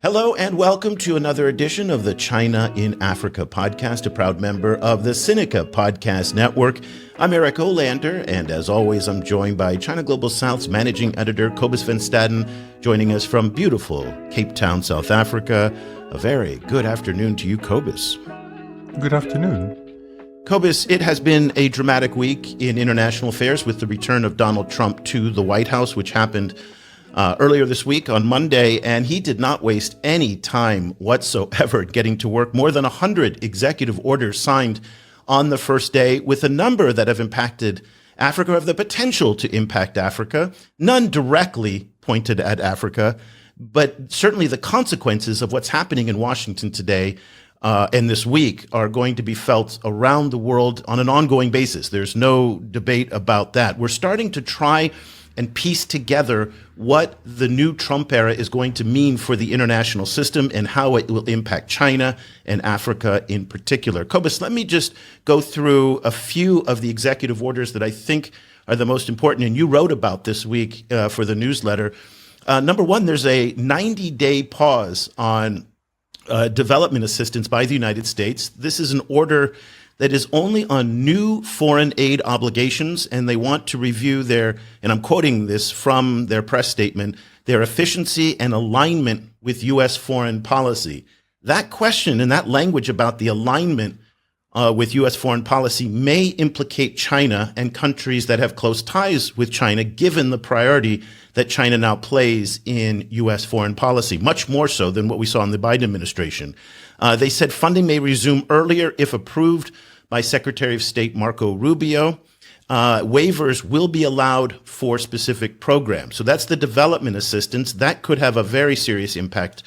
Hello and welcome to another edition of the China in Africa podcast, a proud member of the Sinica Podcast Network. I'm Eric Olander, and as always, I'm joined by China Global South's managing editor, Cobus van Staden, joining us from beautiful Cape Town, South Africa. A very good afternoon to you, Cobus. Good afternoon. Cobus, it has been a dramatic week in international affairs with the return of Donald Trump to the White House, which happened earlier this week on Monday, and he did not waste any time whatsoever getting to work. More than 100 executive orders signed on the first day, with a number that have impacted Africa, have the potential to impact Africa. None directly pointed at Africa, but certainly the consequences of what's happening in Washington today and this week are going to be felt around the world on an ongoing basis. There's no debate about that. We're starting to try and piece together what the new Trump era is going to mean for the international system and how it will impact China and Africa in particular. Cobus, let me just go through a few of the executive orders that I think are the most important, and you wrote about this week for the newsletter. Number one, there's a 90-day pause on development assistance by the United States. This is an order that is only on new foreign aid obligations, and they want to review their, and I'm quoting this from their press statement, their efficiency and alignment with U.S. foreign policy. That question and that language about the alignment with U.S. foreign policy may implicate China and countries that have close ties with China, given the priority that China now plays in U.S. foreign policy, much more so than what we saw in the Biden administration. They said funding may resume earlier if approved by Secretary of State Marco Rubio. Waivers will be allowed for specific programs. So that's the development assistance. That could have a very serious impact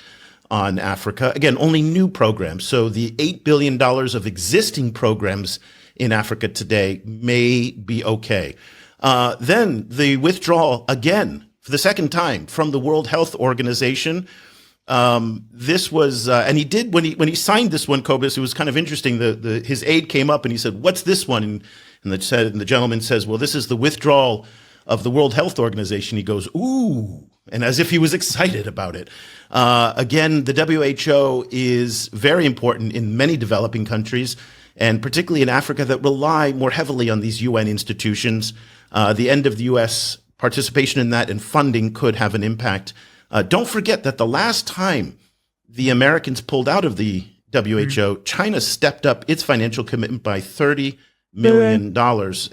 on Africa. Again, only new programs. So the $8 billion of existing programs in Africa today may be okay. Then the withdrawal, again, for the second time, from the World Health Organization. This was, and he did, when he signed this one, Cobus, it was kind of interesting. His aide came up and he said, "What's this one?" And the gentleman says, "Well, this is the withdrawal of the World Health Organization." He goes, "Ooh," and as if he was excited about it. Again, the WHO is very important in many developing countries, and particularly in Africa, that rely more heavily on these UN institutions. The end of the U.S. participation in that and funding could have an impact. Don't forget that the last time the Americans pulled out of the WHO, China stepped up its financial commitment by $30 million.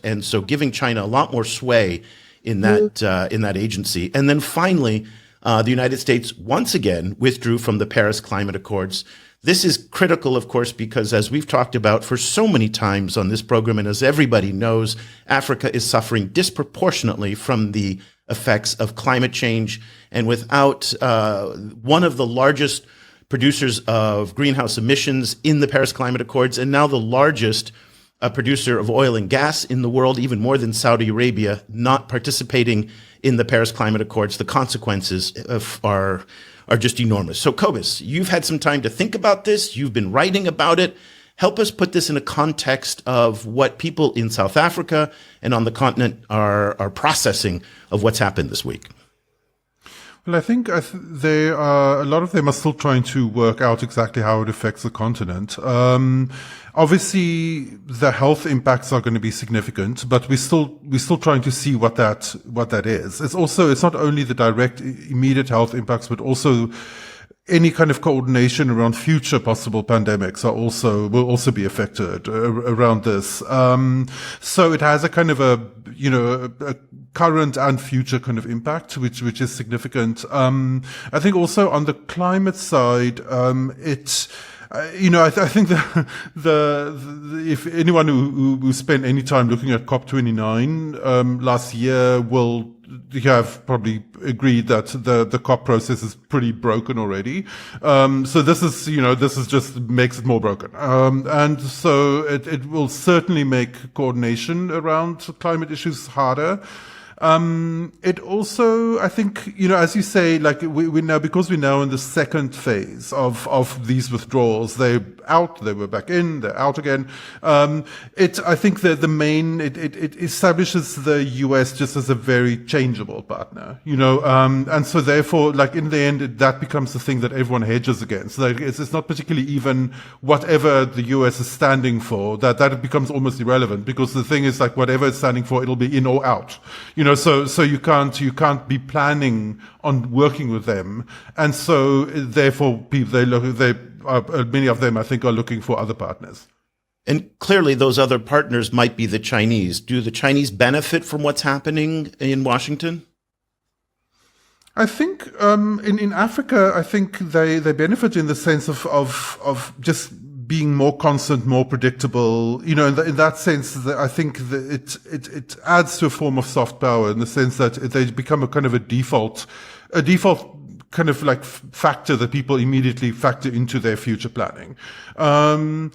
And so giving China a lot more sway in that agency. And then finally, the United States once again withdrew from the Paris Climate Accords. This is critical, of course, because as we've talked about for so many times on this program, and as everybody knows, Africa is suffering disproportionately from the effects of climate change. And without one of the largest producers of greenhouse emissions in the Paris Climate Accords, and now the largest producer of oil and gas in the world, even more than Saudi Arabia, not participating in the Paris Climate Accords, the consequences are just enormous. So, Cobus, you've had some time to think about this. You've been writing about it. Help us put this in a context of what people in South Africa and on the continent are processing of what's happened this week. Well, I think they are, a lot of them are still trying to work out exactly how it affects the continent. Obviously, the health impacts are going to be significant, but we're still trying to see what that is. It's not only the direct immediate health impacts, but also any kind of coordination around future possible pandemics will also be affected around this. So it has a kind of a current and future kind of impact, which is significant. I think also on the climate side, I think if anyone who spent any time looking at COP29 last year will have probably agreed that the COP process is pretty broken already. So this is just makes it more broken. And so it will certainly make coordination around climate issues harder. It also, I think, as you say, like we now, because we're now in the second phase of these withdrawals, they're out, they were back in, they're out again. I think that it establishes the US just as a very changeable partner, and so therefore, like in the end, that becomes the thing that everyone hedges against. Like it's not particularly even whatever the US is standing for, that it becomes almost irrelevant, because the thing is, like, whatever it's standing for, it'll be in or out, so you can't be planning on working with them, and so therefore many of them, I think, are looking for other partners. And clearly those other partners might be the Chinese. Do the Chinese benefit from what's happening in Washington? I think in Africa, I think they benefit in the sense of just being more constant, more predictable. In that sense, I think that it adds to a form of soft power, in the sense that they become a kind of a default kind of like factor that people immediately factor into their future planning. On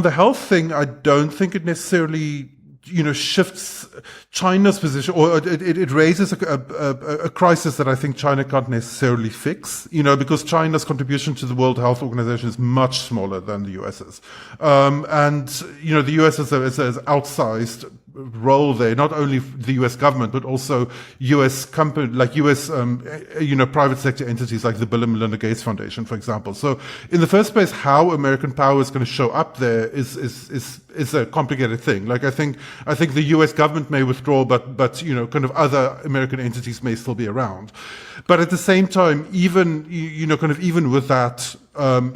the health thing, I don't think it necessarily shifts China's position, or it raises a crisis that I think China can't necessarily fix, because China's contribution to the World Health Organization is much smaller than the US's. And the US has an outsized role there, not only the US government, but also US company, like US, private sector entities like the Bill and Melinda Gates Foundation, for example. So in the first place, how American power is going to show up there is a complicated thing. Like I think the US government may withdraw, but kind of other American entities may still be around. But at the same time, even with that,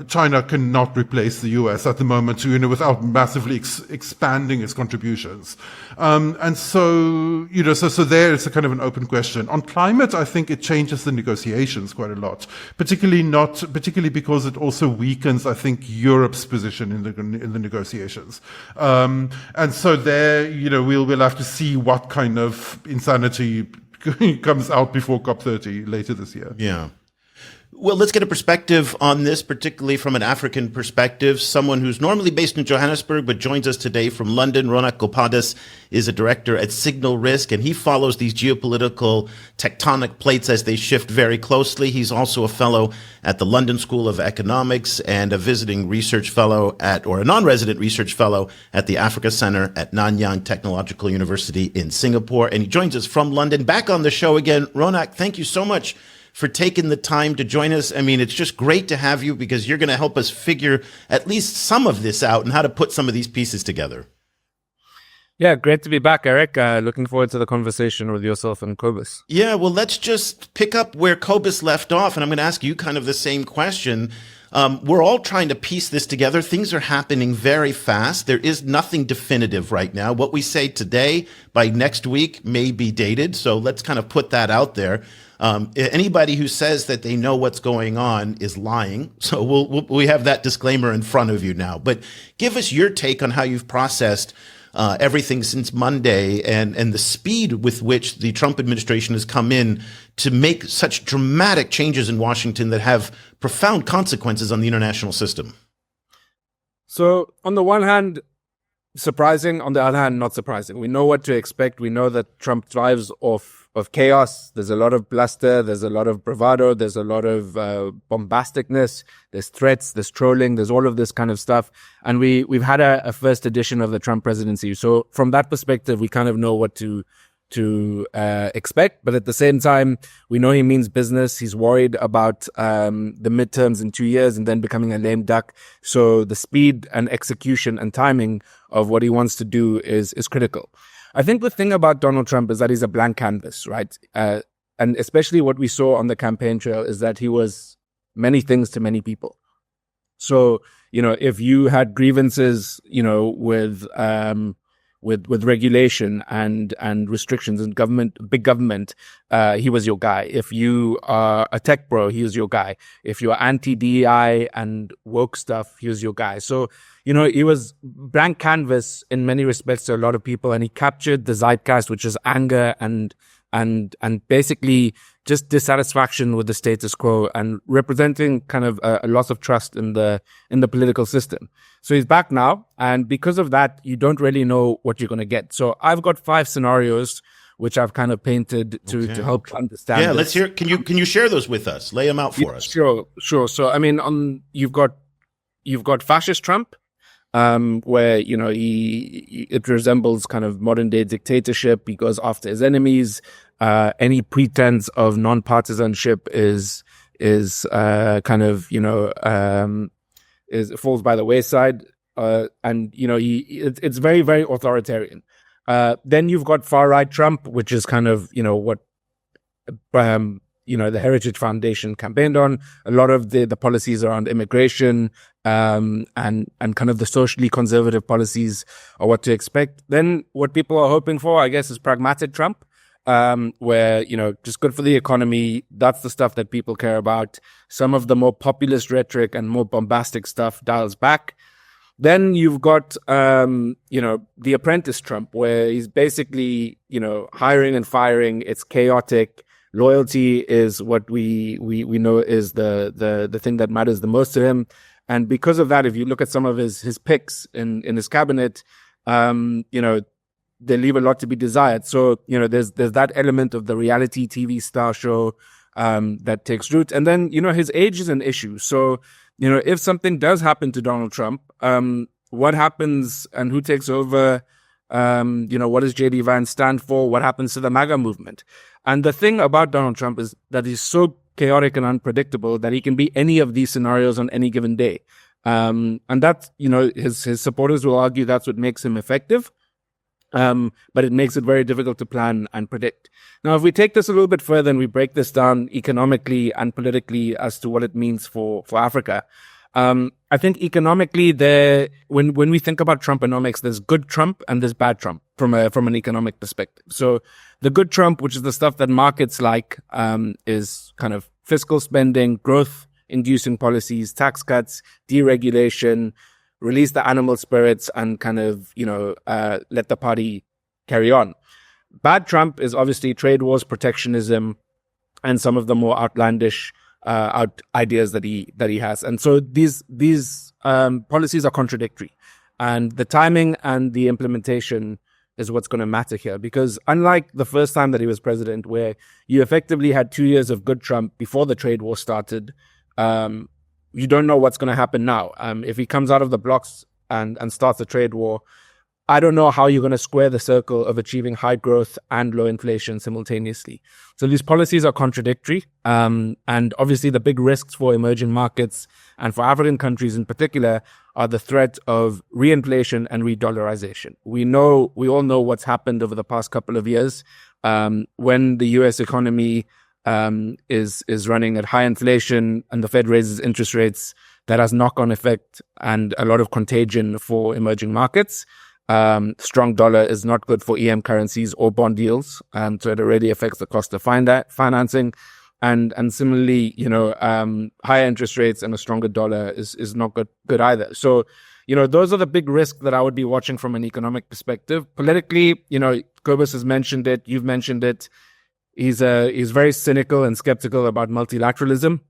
China cannot replace the US at the moment, without massively expanding its contributions. And so, so there it's a kind of an open question. On climate, I think it changes the negotiations quite a lot, particularly because it also weakens, I think, Europe's position in the negotiations. And so there, we'll have to see what kind of insanity comes out before COP30 later this year. Yeah. Well, let's get a perspective on this, particularly from an African perspective. Someone who's normally based in Johannesburg but joins us today from London. Ronak Gopaldas is a director at Signal Risk, and he follows these geopolitical tectonic plates as they shift very closely. He's also a fellow at the London School of Economics and a visiting research fellow or a non-resident research fellow at the Africa Center at Nanyang Technological University in Singapore. And he joins us from London. Back on the show again. Ronak, thank you so much for taking the time to join us. I mean, it's just great to have you, because you're going to help us figure at least some of this out and how to put some of these pieces together. Yeah, great to be back, Eric. Looking forward to the conversation with yourself and Cobus. Yeah, well, let's just pick up where Cobus left off, and I'm going to ask you kind of the same question. We're all trying to piece this together. Things are happening very fast. There is nothing definitive right now. What we say today, by next week, may be dated. So let's kind of put that out there. Anybody who says that they know what's going on is lying. So we have that disclaimer in front of you now. But give us your take on how you've processed everything since Monday and the speed with which the Trump administration has come in to make such dramatic changes in Washington that have profound consequences on the international system. So on the one hand, surprising. On the other hand, not surprising. We know what to expect. We know that Trump thrives off of chaos. There's a lot of bluster. There's a lot of bravado. There's a lot of bombasticness. There's threats. There's trolling. There's all of this kind of stuff. And we've had a first edition of the Trump presidency. So from that perspective, we kind of know what to expect. But at the same time, we know he means business. He's worried about the midterms in 2 years and then becoming a lame duck. So the speed and execution and timing of what he wants to do is critical. I think the thing about Donald Trump is that he's a blank canvas, right? And especially what we saw on the campaign trail is that he was many things to many people. So, if you had grievances, with regulation and restrictions and big government, he was your guy. If you are a tech bro, he was your guy. If you're anti-DEI and woke stuff, he was your guy. So, he was blank canvas in many respects to a lot of people, and he captured the zeitgeist, which is anger and basically just dissatisfaction with the status quo and representing kind of a loss of trust in the political system. So he's back now. And because of that, you don't really know what you're going to get. So I've got 5 scenarios which I've kind of painted to help understand. Yeah, this. let's hear. Can you share those with us? Lay them out for us. Sure. So I mean, you've got fascist Trump, where it resembles kind of modern day dictatorship. He goes after his enemies. Any pretense of nonpartisanship is kind of falls by the wayside. And it's very, very authoritarian. Then you've got far right Trump, which is kind of what the Heritage Foundation campaigned on. A lot of the policies around immigration and kind of the socially conservative policies are what to expect. Then what people are hoping for, I guess, is pragmatic Trump, where just good for the economy. That's the stuff that people care about. Some of the more populist rhetoric and more bombastic stuff dials back. Then you've got, the apprentice Trump, where he's basically, hiring and firing. It's chaotic. Loyalty is what we know is the thing that matters the most to him. And because of that, if you look at some of his picks in his cabinet, they leave a lot to be desired. So, there's that element of the reality TV star show that takes root. And then, his age is an issue. So, if something does happen to Donald Trump, what happens and who takes over? What does JD Vance stand for? What happens to the MAGA movement? And the thing about Donald Trump is that he's so chaotic and unpredictable that he can be any of these scenarios on any given day. And that's, his supporters will argue that's what makes him effective. But it makes it very difficult to plan and predict. Now, if we take this a little bit further and we break this down economically and politically as to what it means for Africa, I think economically when we think about Trumponomics, there's good Trump and there's bad Trump from an economic perspective. So the good Trump, which is the stuff that markets like, is kind of fiscal spending, growth inducing policies, tax cuts, deregulation, release the animal spirits and kind of, let the party carry on. Bad Trump is obviously trade wars, protectionism, and some of the more outlandish ideas that he has. And so these policies are contradictory. And the timing and the implementation is what's going to matter here. Because unlike the first time that he was president, where you effectively had 2 years of good Trump before the trade war started, you don't know what's going to happen now. If he comes out of the blocks and starts a trade war, I don't know how you're going to square the circle of achieving high growth and low inflation simultaneously. So these policies are contradictory. And obviously the big risks for emerging markets and for African countries in particular are the threat of reinflation and re-dollarization. We all know what's happened over the past couple of years. When the US economy is running at high inflation and the Fed raises interest rates, that has knock-on effect and a lot of contagion for emerging markets. Strong dollar is not good for EM currencies or bond deals. So it already affects the cost of financing. And similarly, higher interest rates and a stronger dollar is not good either. So, those are the big risks that I would be watching from an economic perspective. Politically, Cobus has mentioned it. You've mentioned it. He's very cynical and skeptical about multilateralism.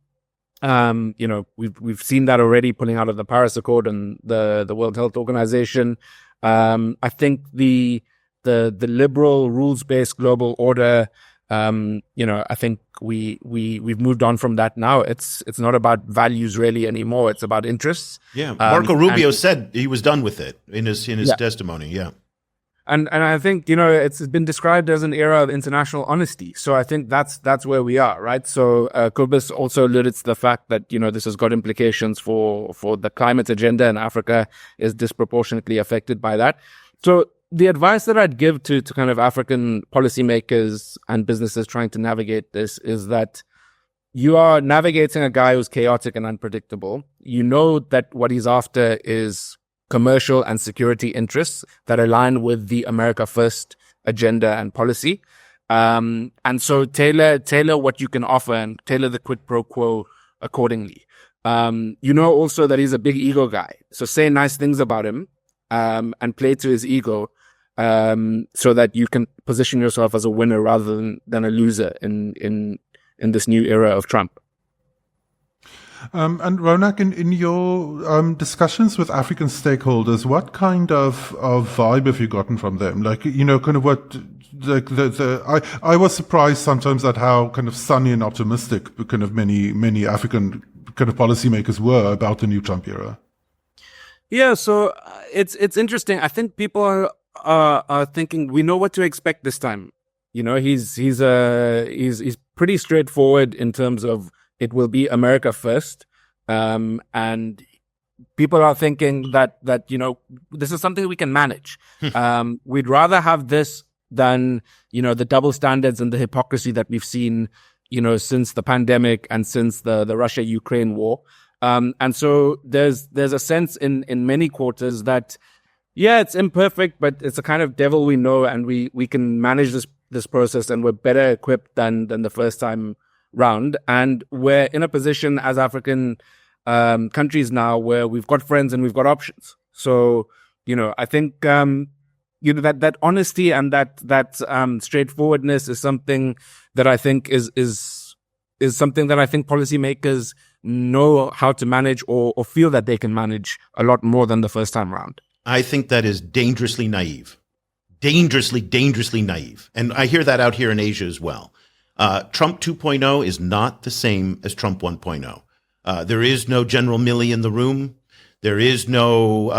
We've seen that already pulling out of the Paris Accord and the World Health Organization. I think the liberal rules-based global order, I think we've moved on from that now. It's not about values really anymore. It's about interests. Yeah. Marco Rubio said he was done with it in his testimony. Yeah. And I think, it's been described as an era of international honesty. So I think that's where we are, right? So, Cobus also alluded to the fact that, this has got implications for the climate agenda, and Africa is disproportionately affected by that. So the advice that I'd give to kind of African policymakers and businesses trying to navigate this is that you are navigating a guy who's chaotic and unpredictable. You know that what he's after is commercial and security interests that align with the America First agenda and policy. And so tailor what you can offer and tailor the quid pro quo accordingly. Also that he's a big ego guy. So say nice things about him, and play to his ego, so that you can position yourself as a winner rather than a loser in this new era of Trump. And Ronak, in your discussions with African stakeholders, what kind of vibe have you gotten from them? Like, kind of what I was surprised sometimes at how kind of sunny and optimistic kind of many African kind of policymakers were about the new Trump era. Yeah, so it's interesting. I think people are thinking we know what to expect this time. You know, he's pretty straightforward in terms of it will be America first, and people are thinking that this is something we can manage. We'd rather have this than the double standards and the hypocrisy that we've seen since the pandemic and since the Russia-Ukraine war. And so there's a sense in many quarters that, yeah, it's imperfect, but it's a kind of devil we know, and we can manage this process, and we're better equipped than the first time round. And we're in a position as African countries now where we've got friends and we've got options. So, I think that honesty and that straightforwardness is something that I think is something that I think policymakers know how to manage or feel that they can manage a lot more than the first time round. I think that is dangerously naive. Dangerously naive. And I hear that out here in Asia as well. Trump 2.0 is not the same as Trump 1.0. There is no General Milley in the room. There is no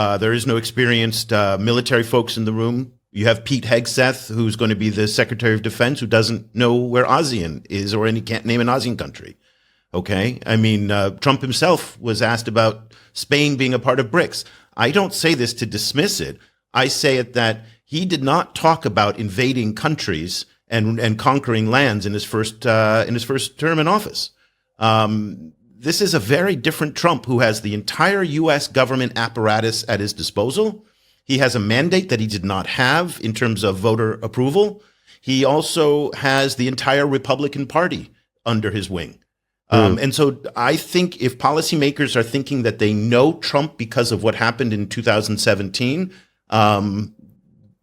experienced military folks in the room. You have Pete Hegseth, who's going to be the Secretary of Defense, who doesn't know where ASEAN is, or he can't name an ASEAN country. Okay? I mean, Trump himself was asked about Spain being a part of BRICS. I don't say this to dismiss it. I say it that he did not talk about invading countries and conquering lands in his first term in office. This is a very different Trump who has the entire U.S. government apparatus at his disposal. He has a mandate that he did not have in terms of voter approval. He also has the entire Republican Party under his wing. And so I think if policymakers are thinking that they know Trump because of what happened in 2017,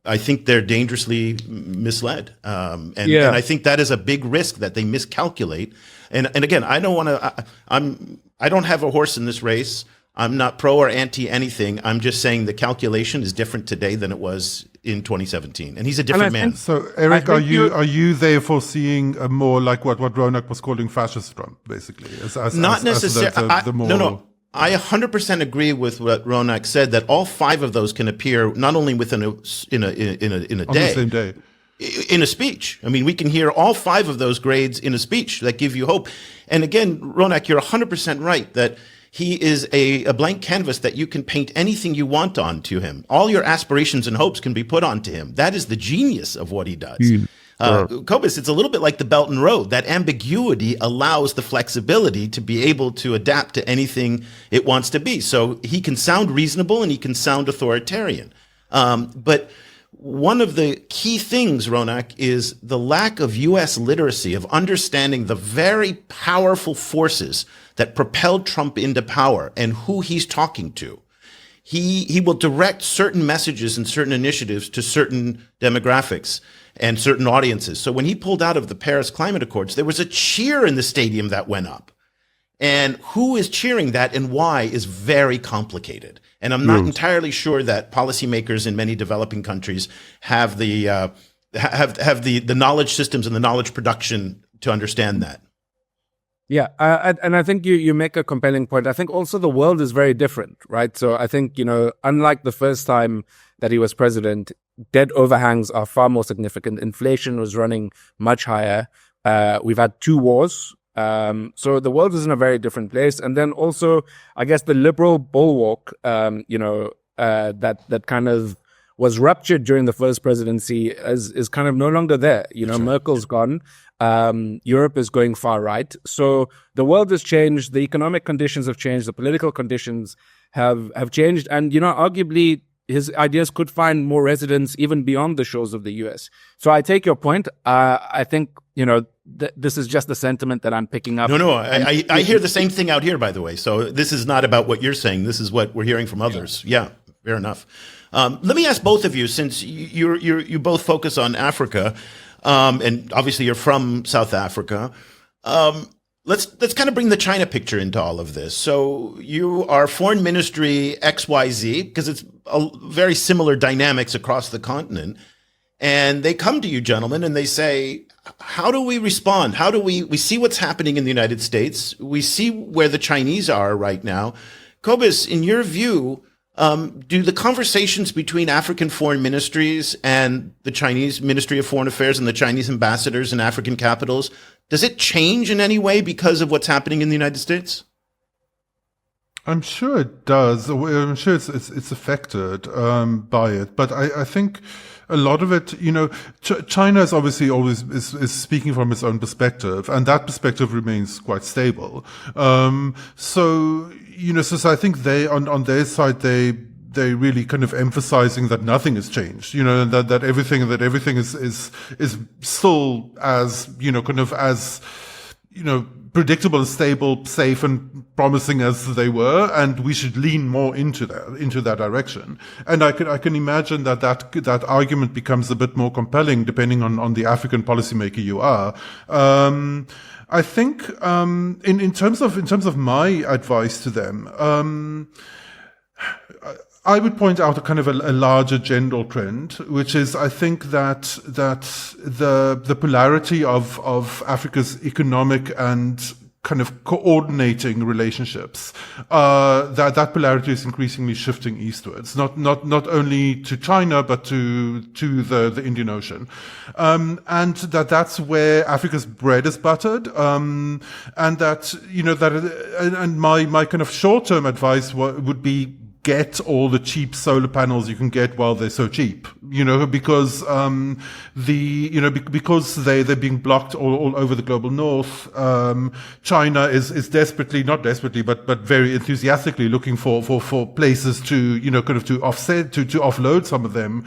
I think they're dangerously misled. And I think that is a big risk that they miscalculate. And again, I don't have a horse in this race. I'm not pro or anti anything. I'm just saying the calculation is different today than it was in 2017. And he's a different man. So, Eric, are you therefore seeing a more like what Ronak was calling fascist Trump, basically? Not necessarily. No. I 100% agree with what Ronak said, that all five of those can appear not only within in a day, on the same day, in a speech. I mean, we can hear all five of those grades in a speech that give you hope. And again, Ronak, you're 100% right that he is a blank canvas that you can paint anything you want onto him. All your aspirations and hopes can be put onto him. That is the genius of what he does. Cobus, it's a little bit like the Belt and Road. That ambiguity allows the flexibility to be able to adapt to anything it wants to be. So he can sound reasonable and he can sound authoritarian. But one of the key things, Ronak, is the lack of U.S. literacy, of understanding the very powerful forces that propelled Trump into power and who he's talking to. He will direct certain messages and certain initiatives to certain demographics and certain audiences. So when he pulled out of the Paris Climate Accords, there was a cheer in the stadium that went up. And who is cheering that and why is very complicated. And I'm not entirely sure that policymakers in many developing countries have the the knowledge systems and the knowledge production to understand that. Yeah, and I think you make a compelling point. I think also the world is very different, right? So I think, unlike the first time that he was president, debt overhangs are far more significant. Inflation was running much higher. We've had 2 wars. So the world is in a very different place. And then also, I guess the liberal bulwark, that kind of was ruptured during the first presidency is kind of no longer there. Merkel's gone. Europe is going far right. So the world has changed. The economic conditions have changed. The political conditions have changed. And, arguably his ideas could find more resonance even beyond the shores of the US. So I take your point. I think, this is just the sentiment that I'm picking up. No, I hear the same thing out here, by the way. So this is not about what you're saying. This is what we're hearing from others. Yeah, fair enough. Let me ask both of you, since you both focus on Africa, and obviously you're from South Africa. Let's kind of bring the China picture into all of this. So you are Foreign Ministry XYZ, because it's very similar dynamics across the continent. And they come to you, gentlemen, and they say, how do we respond? How do we see what's happening in the United States? We see where the Chinese are right now. Cobus, in your view, do the conversations between African foreign ministries and the Chinese Ministry of Foreign Affairs and the Chinese ambassadors in African capitals, does it change in any way because of what's happening in the United States? I'm sure it does. I'm sure it's affected by it, but I think a lot of it, China is obviously always is speaking from its own perspective, and that perspective remains quite stable. So I think they on their side they really kind of emphasizing that nothing has changed, and that everything is still as predictable and stable, safe and promising as they were, and we should lean more into that direction. And I can imagine that argument becomes a bit more compelling depending on the African policymaker you are. I think in terms of my advice to them, I would point out a kind of a larger general trend, which is I think that the polarity of Africa's economic and kind of coordinating relationships, that polarity is increasingly shifting eastwards, not only to China but to the Indian Ocean, and that's where Africa's bread is buttered, and that and my kind of short term advice would be, get all the cheap solar panels you can get while they're so cheap, because because they're being blocked all over the global north. China is desperately, not desperately, but very enthusiastically looking for places to to offset, to offload some of them.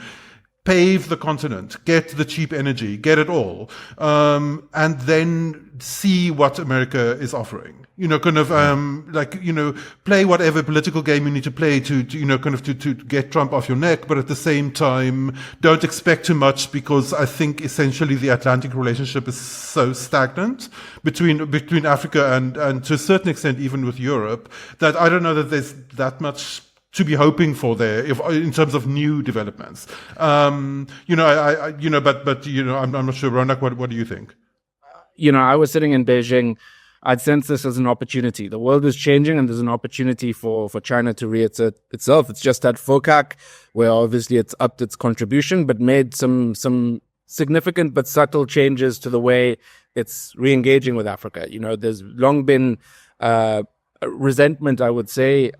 Pave the continent, get the cheap energy, get it all, and then see what America is offering. Play whatever political game you need to play to get Trump off your neck, but at the same time, don't expect too much, because I think essentially the Atlantic relationship is so stagnant between Africa and to a certain extent even with Europe, that I don't know that there's that much to be hoping for there, in terms of new developments. I'm not sure, Ronak, what do you think? I was sitting in Beijing. I'd sense this as an opportunity. The world is changing, and there's an opportunity for China to reassert itself. It's just at FOCAC, where obviously it's upped its contribution, but made some significant but subtle changes to the way it's re-engaging with Africa. There's long been resentment, I would say,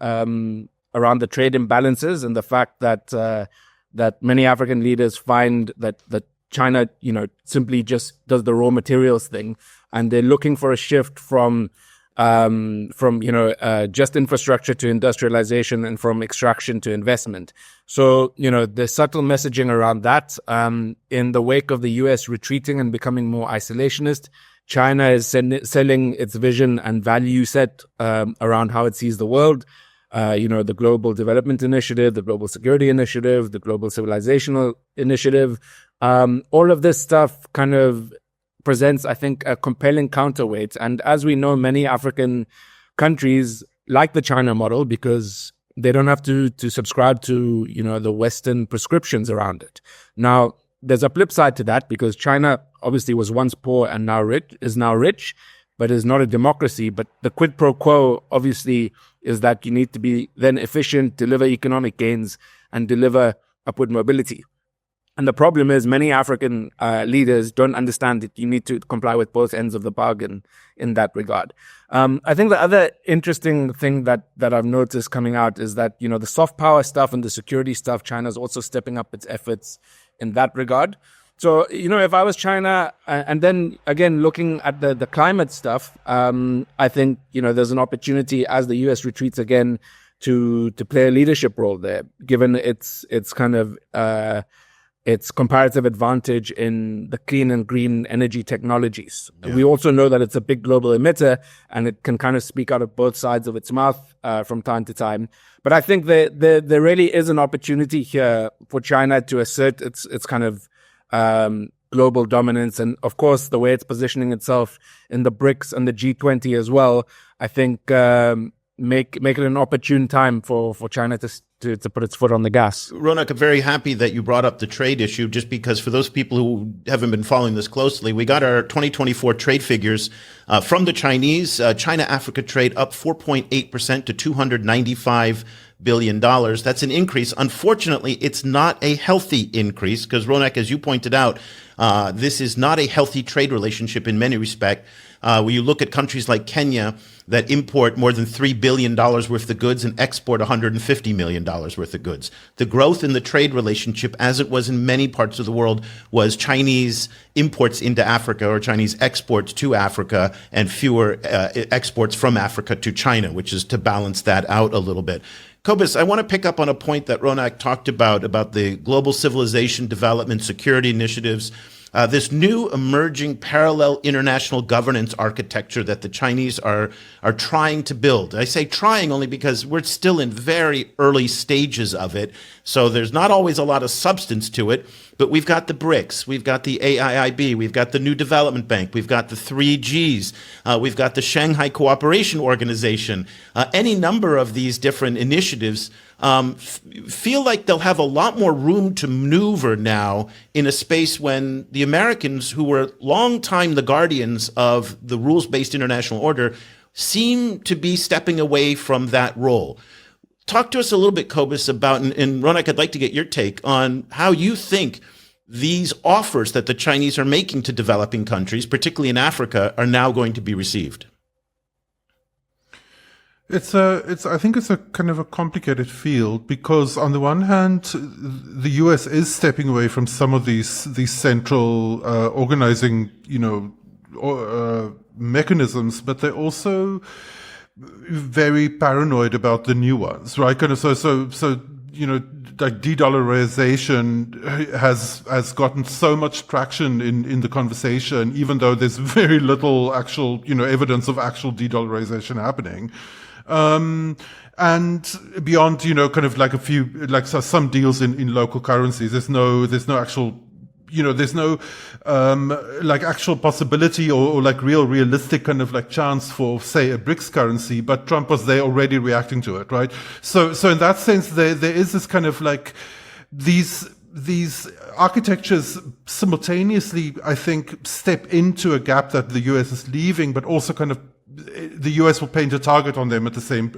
around the trade imbalances and the fact that many African leaders find that China, simply just does the raw materials thing, and they're looking for a shift from just infrastructure to industrialization, and from extraction to investment. So, there's subtle messaging around that. In the wake of the US retreating and becoming more isolationist, China is selling its vision and value set around how it sees the world. The Global Development Initiative, the Global Security Initiative, the Global Civilizational Initiative. All of this stuff kind of presents, I think, a compelling counterweight. And as we know, many African countries like the China model because they don't have to subscribe to, the Western prescriptions around it. Now, there's a flip side to that, because China obviously was once poor and is now rich, but is not a democracy. But the quid pro quo, obviously, is that you need to be then efficient, deliver economic gains, and deliver upward mobility. And the problem is many African leaders don't understand that you need to comply with both ends of the bargain in that regard. I think the other interesting thing that I've noticed coming out is that, the soft power stuff and the security stuff, China's also stepping up its efforts in that regard. So, if I was China, and then again, looking at the climate stuff, I think, there's an opportunity as the US retreats again to play a leadership role there, given its kind of, its comparative advantage in the clean and green energy technologies. Yeah. We also know that it's a big global emitter, and it can kind of speak out of both sides of its mouth from time to time. But I think there really is an opportunity here for China to assert its kind of global dominance. And of course, the way it's positioning itself in the BRICS and the G20 as well, I think, make it an opportune time for China to put its foot on the gas. Ronak, I'm very happy that you brought up the trade issue, just because for those people who haven't been following this closely, we got our 2024 trade figures from the Chinese. China-Africa trade up 4.8% to $295 billion. That's an increase. Unfortunately, it's not a healthy increase because, Ronak, as you pointed out, this is not a healthy trade relationship in many respects. When you look at countries like Kenya that import more than $3 billion worth of goods and export $150 million worth of goods. The growth in the trade relationship, as it was in many parts of the world, was Chinese imports into Africa or Chinese exports to Africa and fewer exports from Africa to China, which is to balance that out a little bit. Cobus, I want to pick up on a point that Ronak talked about the global civilization development, security initiatives, this new emerging parallel international governance architecture that the Chinese are trying to build. I say trying only because we're still in very early stages of it, so there's not always a lot of substance to it. But we've got the BRICS, we've got the AIIB, we've got the New Development Bank, we've got the 3Gs, we've got the Shanghai Cooperation Organization. Any number of these different initiatives feel like they'll have a lot more room to maneuver now in a space when the Americans, who were long time the guardians of the rules-based international order, seem to be stepping away from that role. Talk to us a little bit, Cobus, about, and Ronak, I'd like to get your take on how you think these offers that the Chinese are making to developing countries, particularly in Africa, are now going to be received. I think it's a kind of a complicated field because on the one hand, the US is stepping away from some of these central organizing, mechanisms, but they're also very paranoid about the new ones, right? Kind of so like de-dollarization has gotten so much traction in the conversation, even though there's very little actual evidence of actual de-dollarization happening. And beyond, kind of like a few, like some deals in local currencies, there's no actual, there's no, like actual possibility or like realistic kind of like chance for, say, a BRICS currency, but Trump was there already reacting to it, right? So in that sense, there is this kind of like these architectures simultaneously, I think, step into a gap that the US is leaving, but also kind of the US will paint a target on them at the same,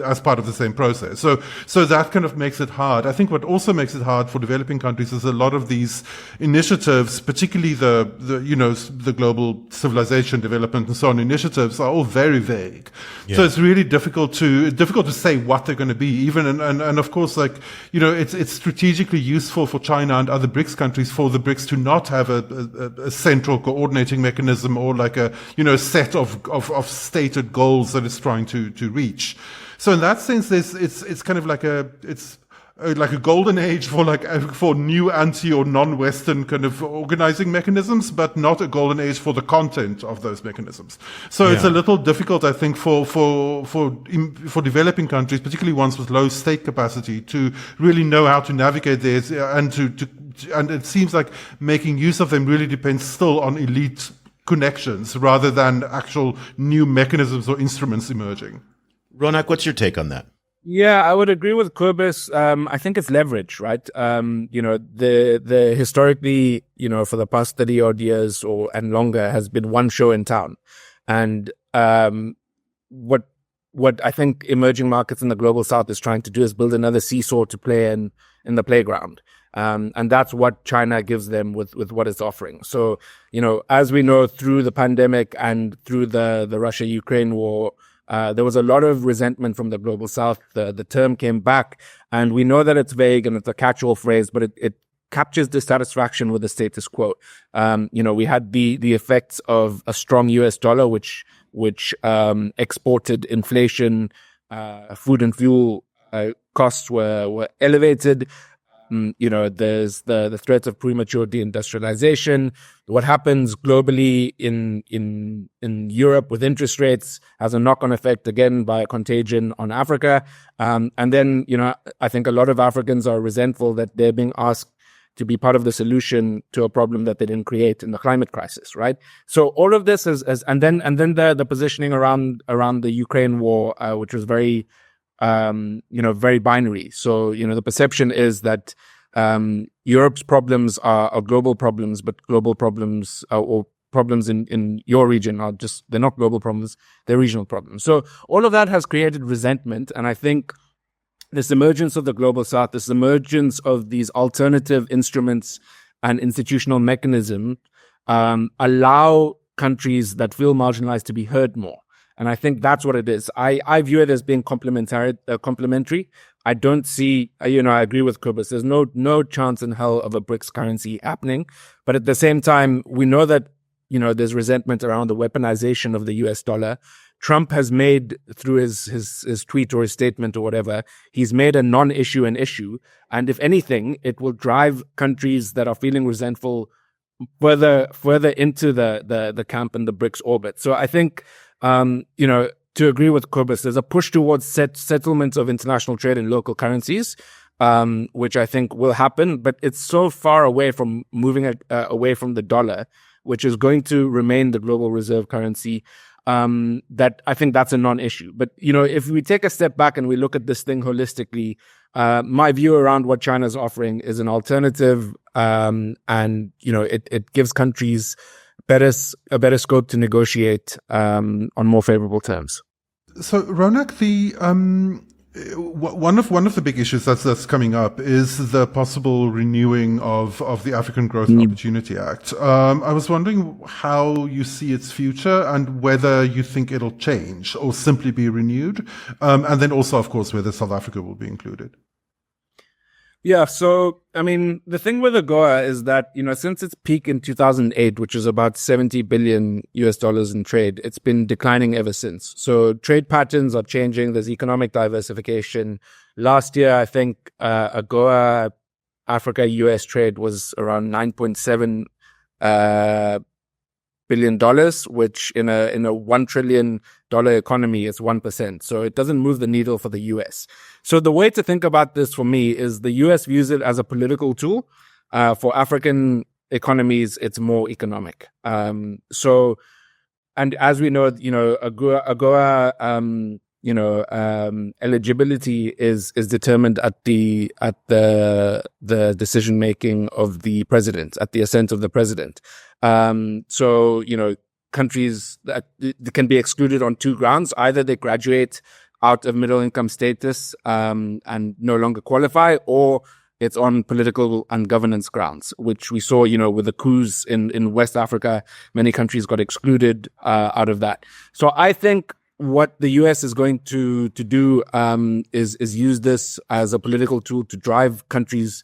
as part of the same process. So that kind of makes it hard. I think what also makes it hard for developing countries is a lot of these initiatives, particularly the global civilization development and so on initiatives, are all very vague. Yeah. So it's really difficult to say what they're going to be, even, and of course, like, it's strategically useful for China and other BRICS countries for the BRICS to not have a central coordinating mechanism or like a, set of stated goals that it's trying to reach. So in that sense, it's kind of like a golden age for new anti or non-Western kind of organizing mechanisms, but not a golden age for the content of those mechanisms. So It's a little difficult, I think, for developing countries, particularly ones with low state capacity, to really know how to navigate this, and it seems like making use of them really depends still on elite connections rather than actual new mechanisms or instruments emerging. Ronak, what's your take on that? Yeah, I would agree with Cobus. I think it's leverage, right? The historically, for the past 30 odd years and longer has been one show in town. And what I think emerging markets in the global south is trying to do is build another seesaw to play in the playground. And that's what China gives them with what it's offering. So, as we know, through the pandemic and through the Russia-Ukraine war, there was a lot of resentment from the global south. The term came back, and we know that it's vague and it's a catch-all phrase, but it captures dissatisfaction with the status quo. We had the effects of a strong US dollar, which exported inflation, food and fuel costs were elevated. There's the threat of premature deindustrialization. What happens globally in Europe with interest rates has a knock-on effect again by a contagion on Africa. And then, I think a lot of Africans are resentful that they're being asked to be part of the solution to a problem that they didn't create in the climate crisis, right? So all of this and then the positioning around the Ukraine war, which was very, very binary. So, the perception is that Europe's problems are global problems, but global problems or problems in your region they're not global problems, they're regional problems. So all of that has created resentment. And I think this emergence of the global south, this emergence of these alternative instruments and institutional mechanism allow countries that feel marginalized to be heard more. And I think that's what it is. I view it as being complementary. I don't see, I agree with Cobus. There's no chance in hell of a BRICS currency happening. But at the same time, we know that, there's resentment around the weaponization of the US dollar. Trump has made, through his tweet or his statement or whatever, he's made a non-issue an issue. And if anything, it will drive countries that are feeling resentful further into the camp and the BRICS orbit. So I think, to agree with Cobus, there's a push towards settlement of international trade in local currencies, which I think will happen, but it's so far away from moving away from the dollar, which is going to remain the global reserve currency, that I think that's a non-issue. But, if we take a step back and we look at this thing holistically, my view around what China's offering is an alternative, and, it gives countries a better scope to negotiate on more favorable terms. So, Ronak, one of the big issues that's coming up is the possible renewing of the African Growth and Opportunity Act. I was wondering how you see its future and whether you think it'll change or simply be renewed, and then also, of course, whether South Africa will be included. Yeah, so, the thing with AGOA is that, since its peak in 2008, which was about $70 billion in trade, it's been declining ever since. So trade patterns are changing. There's economic diversification. Last year, I think AGOA Africa-US trade was around $9.7 billion, which in a $1 trillion economy is 1%. So it doesn't move the needle for the US. So the way to think about this for me is the US views it as a political tool. For African economies, it's more economic. And as we know, AGOA, eligibility is determined at the decision making of the president, at the assent of the president. Countries that can be excluded on two grounds: either they graduate out of middle income status and no longer qualify, or it's on political and governance grounds, which we saw, with the coups in West Africa. Many countries got excluded out of that. So I think what the US is going to do is use this as a political tool to drive countries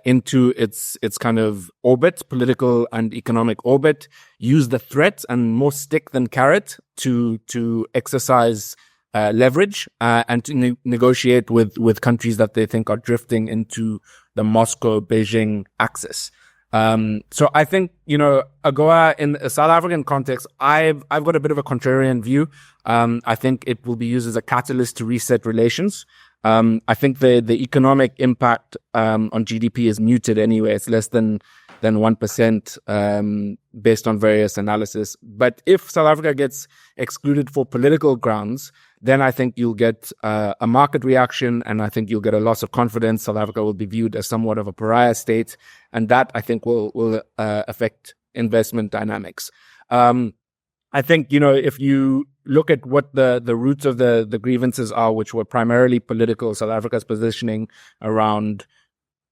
into its kind of orbit, political and economic orbit, use the threat and more stick than carrot to exercise leverage and to negotiate with countries that they think are drifting into the Moscow-Beijing axis. So I think, AGOA in a South African context, I've got a bit of a contrarian view. I think it will be used as a catalyst to reset relations. I think the economic impact on GDP is muted anyway. It's less than 1% based on various analysis. But if South Africa gets excluded for political grounds, then I think you'll get a market reaction, and I think you'll get a loss of confidence. South Africa will be viewed as somewhat of a pariah state, and that I think will affect investment dynamics. I think, if you look at what the roots of the grievances are, which were primarily political, South Africa's positioning around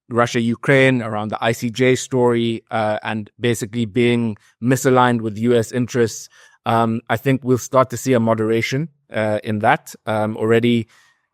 Russia, Ukraine, around the ICJ story, and basically being misaligned with US interests, I think we'll start to see a moderation in that. Already,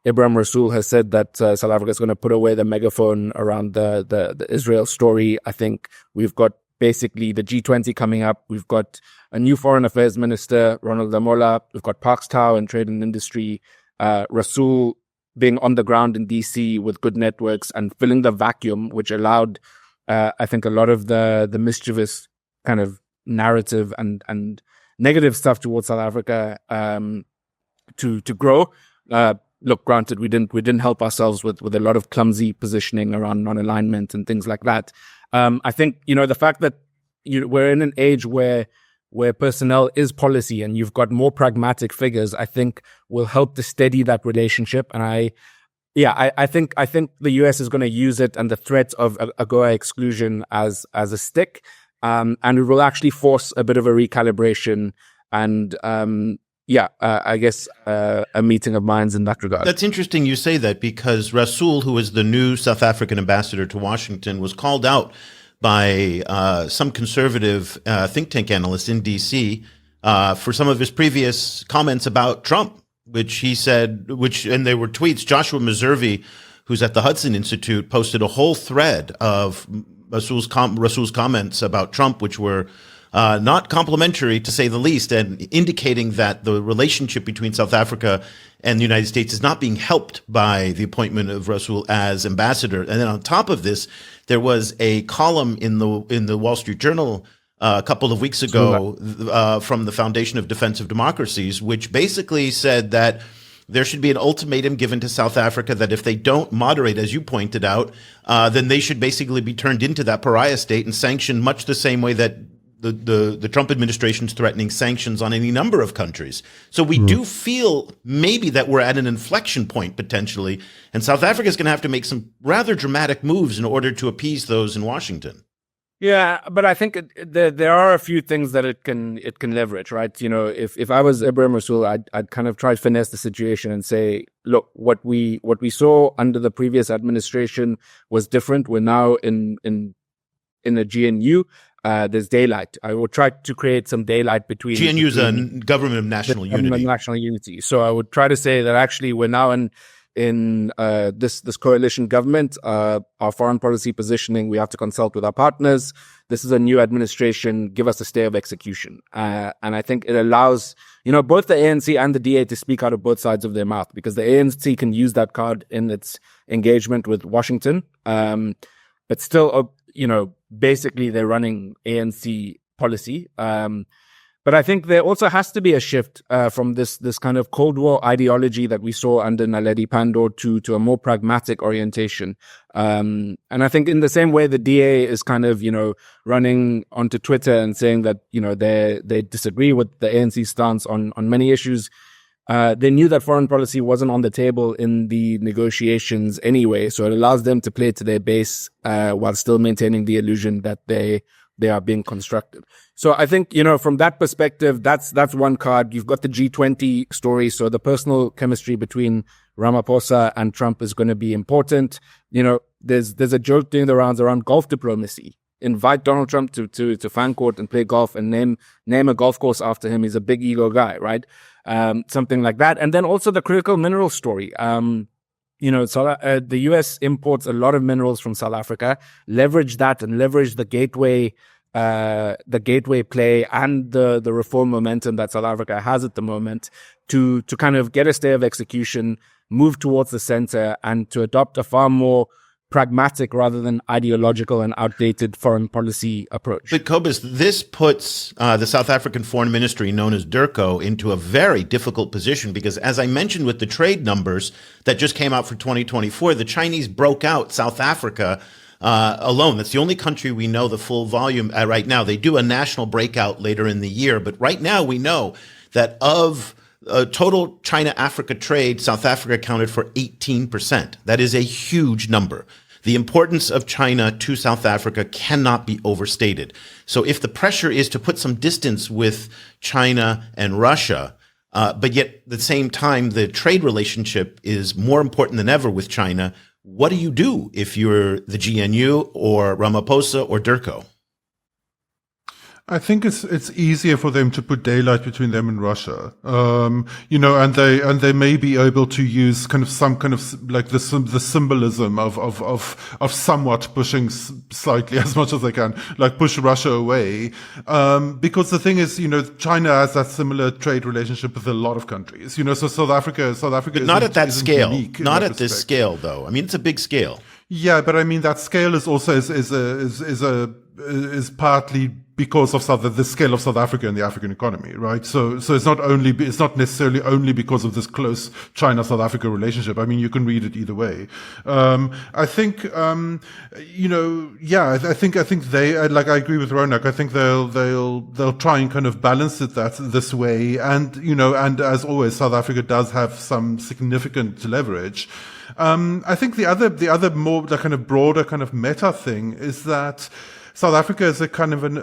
Ibrahim Rasool has said that South Africa is going to put away the megaphone around the Israel story. I think we've got basically the G20 coming up. We've got a new foreign affairs minister, Ronald Lamola. We've got Parks Tau in trade and industry. Rasool being on the ground in DC with good networks and filling the vacuum, which allowed, I think, a lot of the mischievous kind of narrative and negative stuff towards South Africa to grow. look, granted, we didn't help ourselves with a lot of clumsy positioning around non-alignment and things like that. I think, the fact that we're in an age where personnel is policy and you've got more pragmatic figures, I think will help to steady that relationship. And I think the US is going to use it and the threat of AGOA exclusion as a stick, and it will actually force a bit of a recalibration and I guess a meeting of minds in that regard. That's interesting you say that, because Rasool, who is the new South African ambassador to Washington, was called out by some conservative think tank analysts in D.C. For some of his previous comments about Trump, which he said, and they were tweets. Joshua Meservey, who's at the Hudson Institute, posted a whole thread of Rasool's comments about Trump, which were not complimentary, to say the least, and indicating that the relationship between South Africa and the United States is not being helped by the appointment of Rasool as ambassador. And then on top of this, there was a column in the Wall Street Journal a couple of weeks ago from the Foundation of Defensive Democracies, which basically said that there should be an ultimatum given to South Africa that if they don't moderate, as you pointed out, then they should basically be turned into that pariah state and sanctioned much the same way that the Trump administration is threatening sanctions on any number of countries. So we do feel maybe that we're at an inflection point potentially, and South Africa is going to have to make some rather dramatic moves in order to appease those in Washington. Yeah, but I think there are a few things that it can leverage, right? If I was Ibrahim Rasool, I'd kind of try to finesse the situation and say, look, what we saw under the previous administration was different. We're now in a GNU. There's daylight. I will try to create some daylight between GNU is a government of national unity. National unity. So I would try to say that actually we're now in this coalition government. Our foreign policy positioning, we have to consult with our partners. This is a new administration. Give us a stay of execution. And I think it allows both the ANC and the DA to speak out of both sides of their mouth, because the ANC can use that card in its engagement with Washington. But still, basically they're running ANC policy. But I think there also has to be a shift from this kind of Cold War ideology that we saw under Naledi Pandor to a more pragmatic orientation. And I think in the same way the DA is kind of, running onto Twitter and saying that, they disagree with the ANC stance on many issues. They knew that foreign policy wasn't on the table in the negotiations anyway, so it allows them to play to their base while still maintaining the illusion that they are being constructive. So I think, from that perspective, that's one card. You've got the G20 story, so the personal chemistry between Ramaphosa and Trump is going to be important. There's a joke doing the rounds around golf diplomacy. Invite Donald Trump to Fancourt and play golf and name a golf course after him. He's a big ego guy, right? Something like that. And then also the critical mineral story. The US imports a lot of minerals from South Africa. Leverage that and leverage the gateway play and the reform momentum that South Africa has at the moment to kind of get a stay of execution, move towards the center, and to adopt a far more pragmatic rather than ideological and outdated foreign policy approach. But Cobus, this puts the South African Foreign Ministry, known as DIRCO, into a very difficult position because, as I mentioned with the trade numbers that just came out for 2024, the Chinese broke out South Africa alone. That's the only country we know the full volume right now. They do a national breakout later in the year, but right now we know that of total China-Africa trade, South Africa accounted for 18%. That is a huge number. The importance of China to South Africa cannot be overstated. So if the pressure is to put some distance with China and Russia, but yet at the same time, the trade relationship is more important than ever with China, what do you do if you're the GNU or Ramaphosa or DIRCO? I think it's easier for them to put daylight between them and Russia, and they may be able to use some kind of like the symbolism of somewhat pushing slightly as much as they can, like push Russia away, because the thing is, China has that similar trade relationship with a lot of countries, so South Africa, but not at that scale, not at this respect. scale though. I mean, it's a big scale. Yeah, but I mean that scale is also is partly because of the scale of South Africa and the African economy, right? So it's not necessarily only because of this close China-South Africa relationship. I mean, you can read it either way. I think, I think they, like, I agree with Ronak. I think they'll try and kind of balance it this way. And, and as always, South Africa does have some significant leverage. I think the other more, the kind of broader kind of meta thing is that South Africa is a kind of an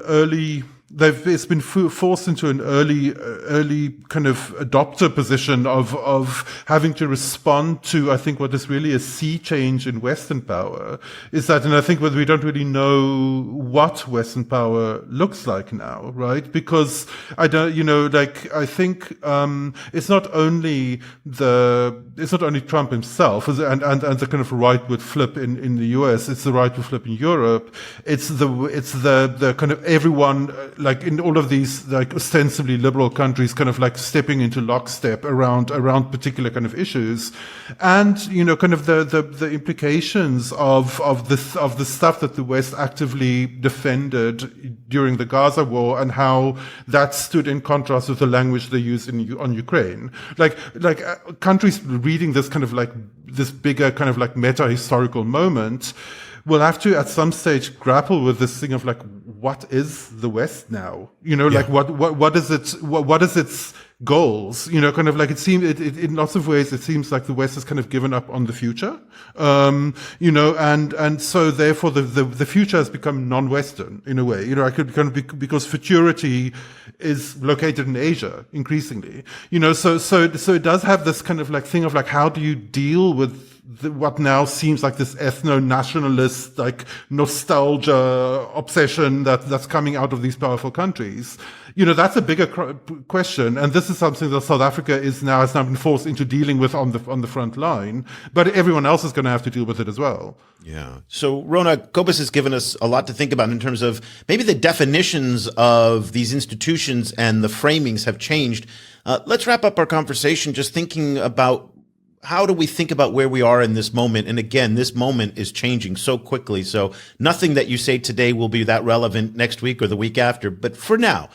it's been forced into an early kind of adopter position of having to respond to, I think, what is really a sea change in Western power. Is that, and I think we don't really know what Western power looks like now, right? Because I think it's not only Trump himself and the kind of rightward flip in the US. It's the rightward flip in Europe. It's the kind of everyone, like in all of these like ostensibly liberal countries, kind of like stepping into lockstep around particular kind of issues, and kind of the implications of the stuff that the West actively defended during the Gaza war, and how that stood in contrast with the language they used on Ukraine. Like countries reading this kind of like this bigger kind of like meta historical moment will have to at some stage grapple with this thing of like, what is the West now? Like what is its goals? Kind of like it seems in lots of ways it seems like the West has kind of given up on the future. And so therefore the future has become non-Western in a way. I could kind of because futurity is located in Asia increasingly. So it does have this kind of like thing of like, how do you deal with what now seems like this ethno-nationalist, like nostalgia obsession that's coming out of these powerful countries? That's a bigger question, and this is something that South Africa has now been forced into dealing with on the front line. But everyone else is going to have to deal with it as well. Yeah. So Ronak Gopaldas has given us a lot to think about in terms of maybe the definitions of these institutions and the framings have changed. Let's wrap up our conversation just thinking about, how do we think about where we are in this moment? And again, this moment is changing so quickly. So nothing that you say today will be that relevant next week or the week after. But for now,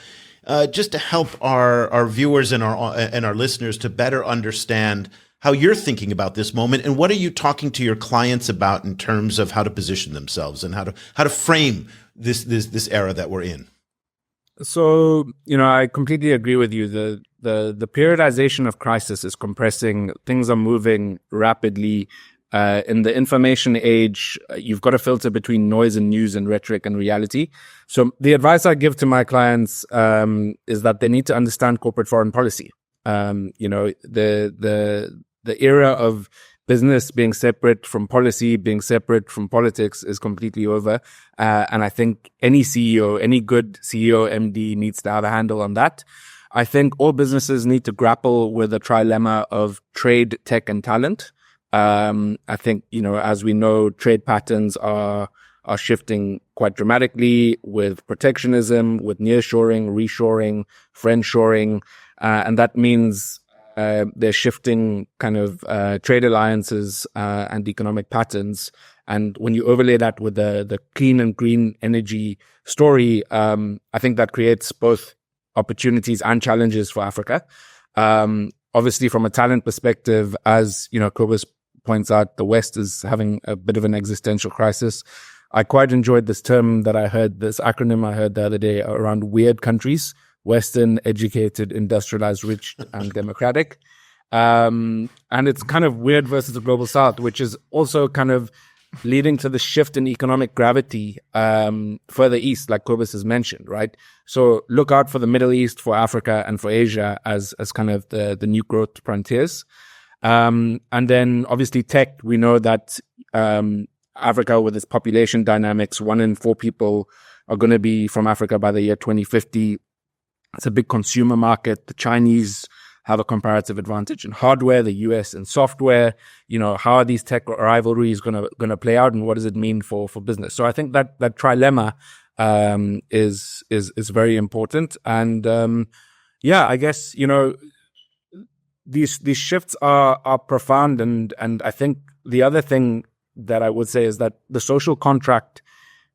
just to help our viewers and our listeners to better understand how you're thinking about this moment, and what are you talking to your clients about in terms of how to position themselves and how to frame this era that we're in. So, I completely agree with you. The periodization of crisis is compressing. Things are moving rapidly. In the information age, you've got to filter between noise and news and rhetoric and reality. So the advice I give to my clients is that they need to understand corporate foreign policy. The era of business being separate from policy, being separate from politics is completely over. And I think any CEO, any good CEO, MD needs to have a handle on that. I think all businesses need to grapple with the trilemma of trade, tech, and talent. I think, as we know, trade patterns are shifting quite dramatically with protectionism, with nearshoring, reshoring, friendshoring. And that means they're shifting kind of trade alliances and economic patterns. And when you overlay that with the clean and green energy story, I think that creates both opportunities and challenges for Africa. Obviously, from a talent perspective, as Cobus points out, the West is having a bit of an existential crisis. I quite enjoyed this term that I heard, this acronym I heard the other day around weird countries: Western, educated, industrialized, rich, and democratic. And it's kind of weird versus the global South, which is also kind of leading to the shift in economic gravity further east, like Cobus has mentioned, right? So look out for the Middle East, for Africa, and for Asia as kind of the new growth frontiers. And then obviously tech, we know that Africa, with its population dynamics, 1 in 4 people are going to be from Africa by the year 2050. It's a big consumer market. The Chinese have a comparative advantage in hardware, the US in software. How are these tech rivalries going to play out, and what does it mean for business? So I think that trilemma is very important. And I guess these shifts are profound. And I think the other thing that I would say is that the social contract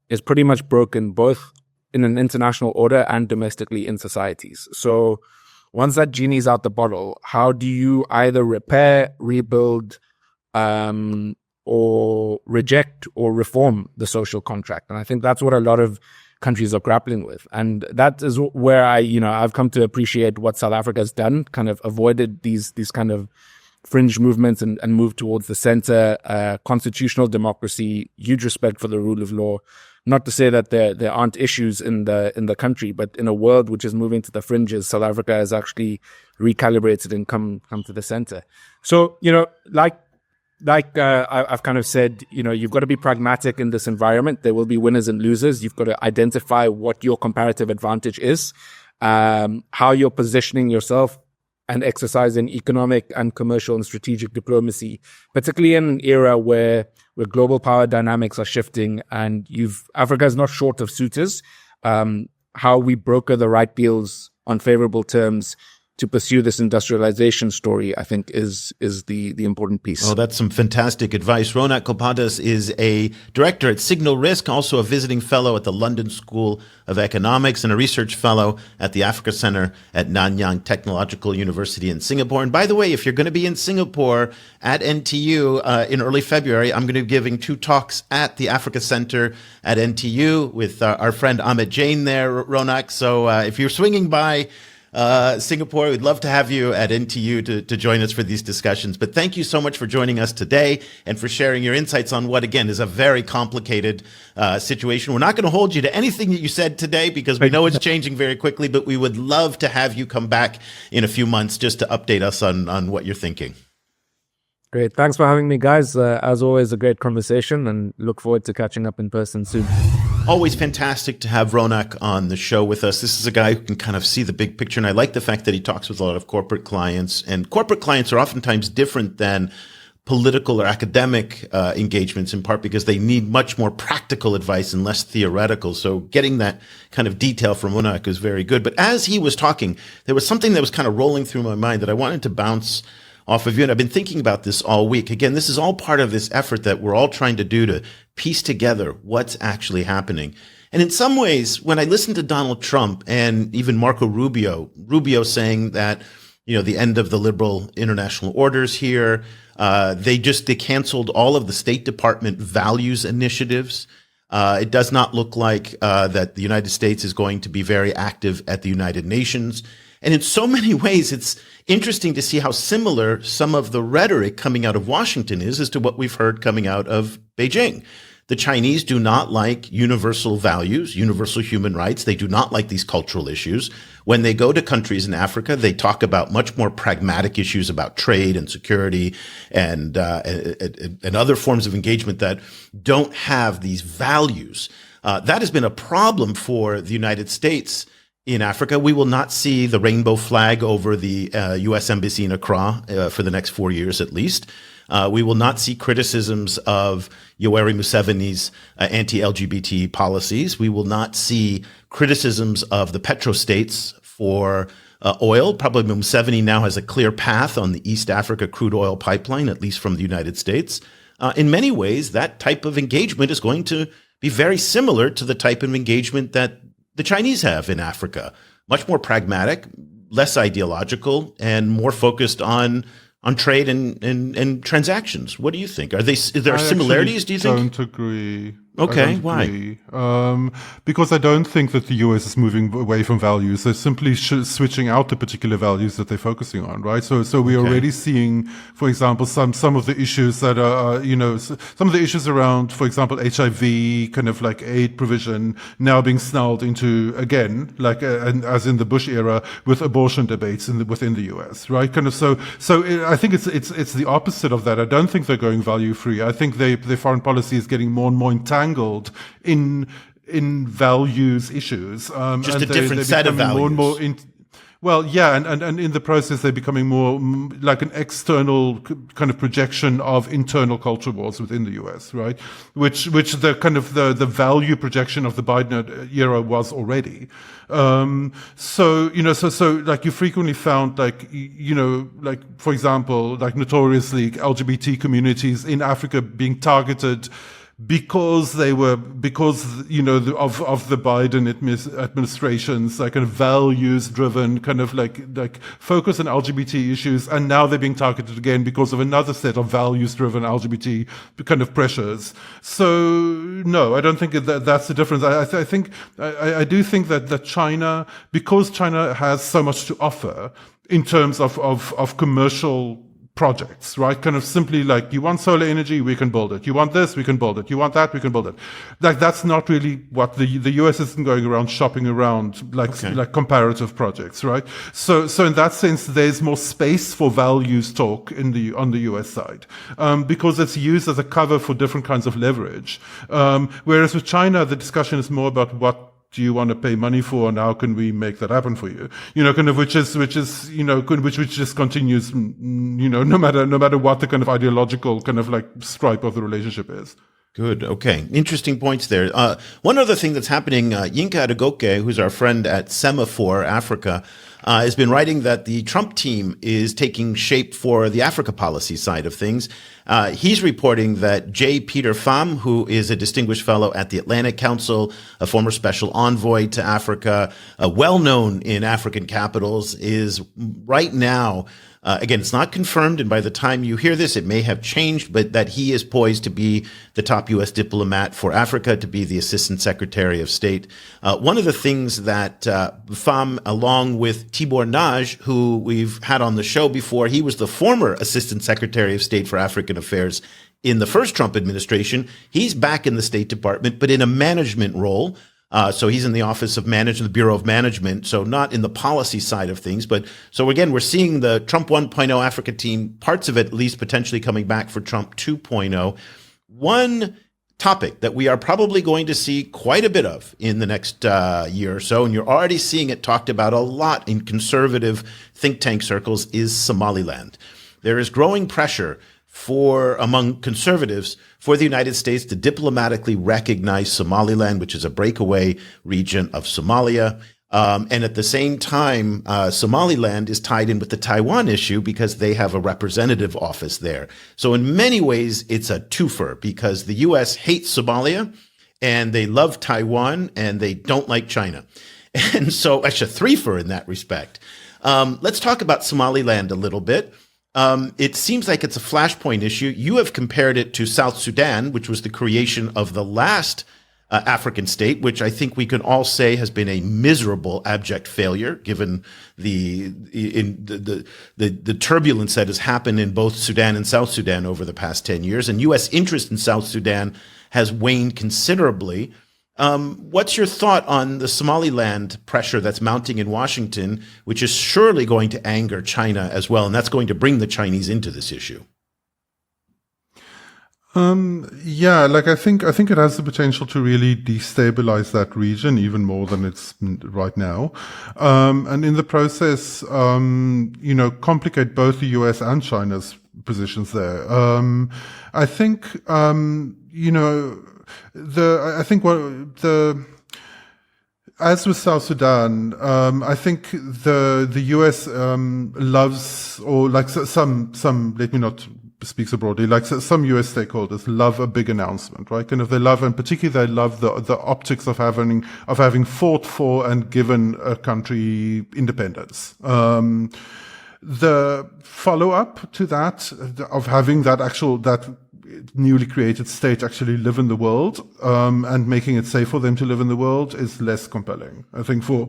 is pretty much broken, both in an international order and domestically in societies. So once that genie's out the bottle, how do you either repair, rebuild, or reject or reform the social contract? And I think that's what a lot of countries are grappling with. And that is where I've come to appreciate what South Africa has done, kind of avoided these kind of fringe movements and moved towards the center, constitutional democracy, huge respect for the rule of law. Not to say that there aren't issues in the country, but in a world which is moving to the fringes, South Africa has actually recalibrated and come to the center. So, I've kind of said, you've got to be pragmatic in this environment. There will be winners and losers. You've got to identify what your comparative advantage is, how you're positioning yourself and exercising economic and commercial and strategic diplomacy, particularly in an era where global power dynamics are shifting and Africa is not short of suitors. How we broker the right deals on favorable terms to pursue this industrialization story, I think, is the important piece. Oh, that's some fantastic advice. Ronak Gopaldas is a director at Signal Risk, also a visiting fellow at the London School of Economics and a research fellow at the Africa Center at Nanyang Technological University in Singapore. And by the way, if you're going to be in Singapore at NTU in early February, I'm going to be giving 2 talks at the Africa Center at NTU with our friend Amit Jain there, Ronak. So if you're swinging by Singapore, we'd love to have you at NTU to join us for these discussions. But thank you so much for joining us today and for sharing your insights on what, again, is a very complicated situation. We're not going to hold you to anything that you said today because we know it's changing very quickly, but we would love to have you come back in a few months just to update us on what you're thinking. Great. Thanks for having me, guys. As always, a great conversation and look forward to catching up in person soon. Always fantastic to have Ronak on the show with us. This is a guy who can kind of see the big picture, and I like the fact that he talks with a lot of corporate clients, and corporate clients are oftentimes different than political or academic engagements, in part because they need much more practical advice and less theoretical. So getting that kind of detail from Ronak is very good. But as he was talking, there was something that was kind of rolling through my mind that I wanted to bounce off of you. And I've been thinking about this all week. Again, this is all part of this effort that we're all trying to do to piece together what's actually happening. And in some ways, when I listen to Donald Trump and even Marco Rubio saying that, the end of the liberal international orders here, they canceled all of the State Department values initiatives. It does not look like that the United States is going to be very active at the United Nations. And in so many ways, it's interesting to see how similar some of the rhetoric coming out of Washington is as to what we've heard coming out of Beijing. The Chinese do not like universal values, universal human rights. They do not like these cultural issues. When they go to countries in Africa, they talk about much more pragmatic issues about trade and security and other forms of engagement that don't have these values. That has been a problem for the United States. In Africa, we will not see the rainbow flag over the U.S. Embassy in Accra for the next 4 years at least. We will not see criticisms of Yoweri Museveni's anti-LGBT policies. We will not see criticisms of the petrostates for oil. Probably Museveni now has a clear path on the East Africa crude oil pipeline, at least from the United States. In many ways, that type of engagement is going to be very similar to the type of engagement that the Chinese have in Africa. Much more pragmatic, less ideological, and more focused on trade and transactions. What do you think? Are there similarities, do you think? I don't agree. Okay, why? Because I don't think that the US is moving away from values. They're simply switching out the particular values that they're focusing on, right? So we're already seeing, for example, some of the issues that are, some of the issues around, for example, HIV, kind of like aid provision, now being snarled into, again, like as in the Bush era, with abortion debates within the US, right? Kind of so I think it's the opposite of that. I don't think they're going value free. I think their foreign policy is getting more and more entangled in values issues. Just a different set of values. More and more and in the process, they're becoming more like an external kind of projection of internal culture wars within the US, right? Which the kind of the value projection of the Biden era was already. So like you frequently found like for example, like notoriously LGBT communities in Africa being targeted because of the Biden administration's like kind of values driven kind of like focus on LGBT issues, and now they're being targeted again because of another set of values driven LGBT kind of pressures. So no, I don't think that's the difference. I do think that China, because China has so much to offer in terms of commercial projects, right? Kind of simply like, you want solar energy, we can build it. You want this, we can build it. You want that, we can build it. Like, that's not really what the US isn't going around shopping around like comparative projects, right? So in that sense, there's more space for values talk on the US side, because it's used as a cover for different kinds of leverage. Whereas with China, the discussion is more about what do you want to pay money for, and how can we make that happen for you? Kind of, which just continues, no matter what the kind of ideological kind of like stripe of the relationship is. Good. Okay. Interesting points there. One other thing that's happening, Yinka Adegoke, who's our friend at Semaphore Africa, has been writing that the Trump team is taking shape for the Africa policy side of things. He's reporting that J. Peter Pham, who is a distinguished fellow at the Atlantic Council, a former special envoy to Africa, well known in African capitals, is right now again, it's not confirmed, and by the time you hear this, it may have changed, but that he is poised to be the top U.S. diplomat for Africa, to be the Assistant Secretary of State. One of the things that Pham, along with Tibor Nagy, who we've had on the show before, he was the former Assistant Secretary of State for African Affairs in the first Trump administration. He's back in the State Department, but in a management role. So he's in the Office of Management, the Bureau of Management, so not in the policy side of things. But so again, we're seeing the Trump 1.0 Africa team, parts of it at least potentially coming back for Trump 2.0. One topic that we are probably going to see quite a bit of in the next year or so, and you're already seeing it talked about a lot in conservative think tank circles, is Somaliland. There is growing pressure among conservatives for the United States to diplomatically recognize Somaliland, which is a breakaway region of Somalia. And at the same time, Somaliland is tied in with the Taiwan issue because they have a representative office there. So in many ways, it's a twofer, because the U.S. hates Somalia and they love Taiwan and they don't like China. And so it's a threefer in that respect. Let's talk about Somaliland a little bit. It seems like it's a flashpoint issue. You have compared it to South Sudan, which was the creation of the last African state, which I think we can all say has been a miserable, abject failure, given the turbulence that has happened in both Sudan and South Sudan over the past 10 years. And U.S. interest in South Sudan has waned considerably. What's your thought on the Somaliland pressure that's mounting in Washington, which is surely going to anger China as well, and that's going to bring the Chinese into this issue? I think it has the potential to really destabilize that region even more than it's right now, and in the process, complicate both the U.S. and China's positions there. I think, as with South Sudan, I think the U.S. loves, or like some, let me not speak so broadly, like some U.S. stakeholders love a big announcement, right? Kind of, they love, and particularly they love the optics of having fought for and given a country independence. The follow-up to that, of having that newly created state actually live in the world, and making it safe for them to live in the world, is less compelling. I think for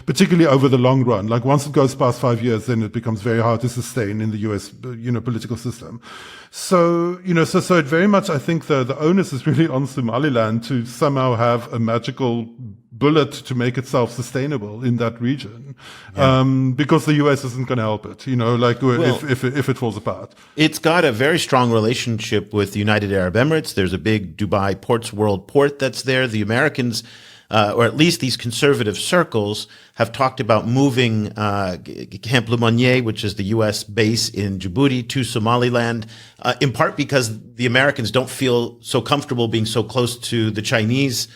particularly over the long run, like once it goes past 5 years, then it becomes very hard to sustain in the US, political system. So it very much, I think the onus is really on Somaliland to somehow have a magical bullet to make itself sustainable in that region, because the U.S. isn't going to help it, if it falls apart. It's got a very strong relationship with the United Arab Emirates. There's a big Dubai Ports World port that's there. The Americans, or at least these conservative circles, have talked about moving Camp Lemonnier, which is the U.S. base in Djibouti, to Somaliland, in part because the Americans don't feel so comfortable being so close to the Chinese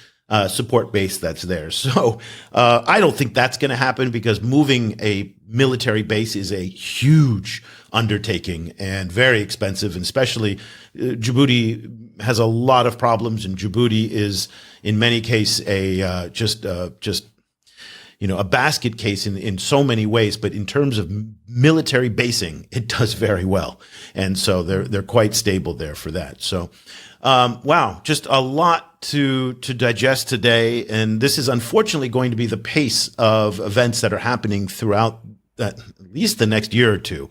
support base that's there. So I don't think that's going to happen because moving a military base is a huge undertaking and very expensive, and especially Djibouti has a lot of problems, and Djibouti is in many cases a a basket case in so many ways, but in terms of military basing, it does very well. And so they're quite stable there for that. So, wow, just a lot to digest today. And this is unfortunately going to be the pace of events that are happening throughout at least the next year or two.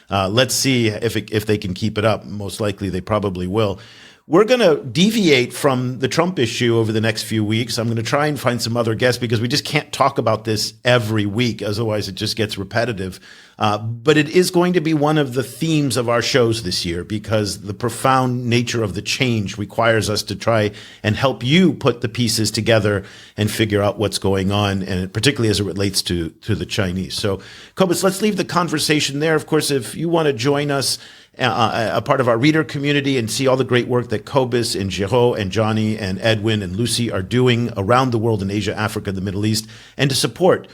Let's see if they can keep it up. Most likely they probably will. We're going to deviate from the Trump issue over the next few weeks. I'm going to try and find some other guests because we just can't talk about this every week. Otherwise, it just gets repetitive. But it is going to be one of the themes of our shows this year because the profound nature of the change requires us to try and help you put the pieces together and figure out what's going on, and particularly as it relates to the Chinese. So, Cobus, let's leave the conversation there. Of course, if you want to join us, a part of our reader community, and see all the great work that Cobus and Giro and Johnny and Edwin and Lucy are doing around the world in Asia, Africa, the Middle East, and to support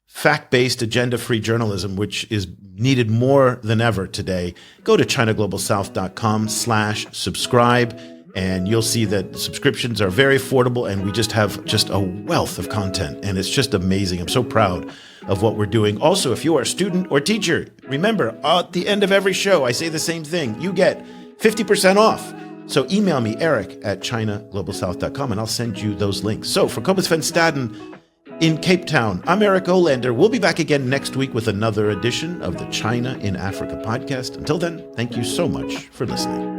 fact-based, agenda-free journalism, which is needed more than ever today, go to ChinaGlobalSouth.com/subscribe, and you'll see that subscriptions are very affordable, and we just have just a wealth of content, and it's just amazing. I'm so proud of what we're doing. Also, if you are a student or teacher, remember, at the end of every show, I say the same thing. You get 50% off. So email me, eric@ChinaGlobalSouth.com, and I'll send you those links. So for Cobus van Staden in Cape Town, I'm Eric Olander. We'll be back again next week with another edition of the China in Africa podcast. Until then, thank you so much for listening.